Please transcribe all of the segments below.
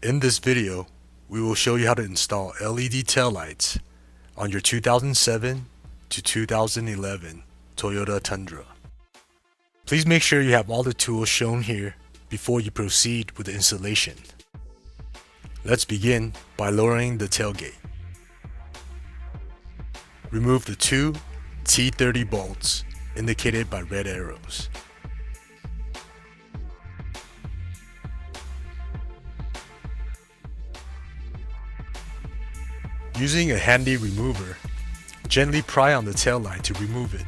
In this video, we will show you how to install LED taillights on your 2007 to 2011 Toyota Tundra. Please make sure you have all the tools shown here before you proceed with the installation. Let's begin by lowering the tailgate. Remove the two T30 bolts indicated by red arrows. Using a handy remover, gently pry on the taillight to remove it.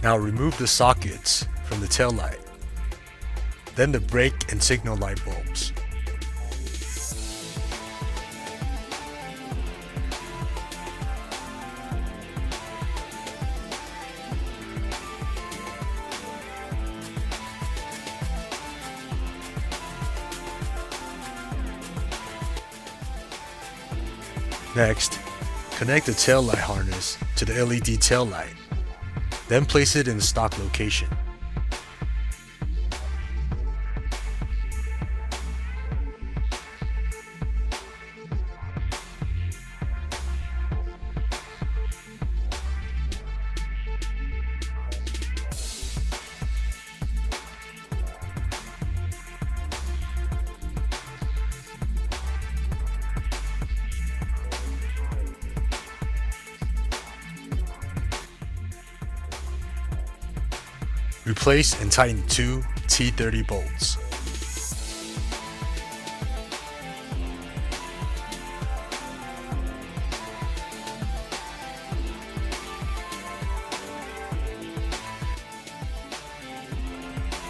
Now remove the sockets from the taillight, then the brake and signal light bulbs. Next, connect the taillight harness to the LED taillight, then place it in the stock location. Replace and tighten two T30 bolts.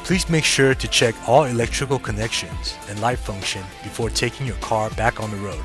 Please make sure to check all electrical connections and light function before taking your car back on the road.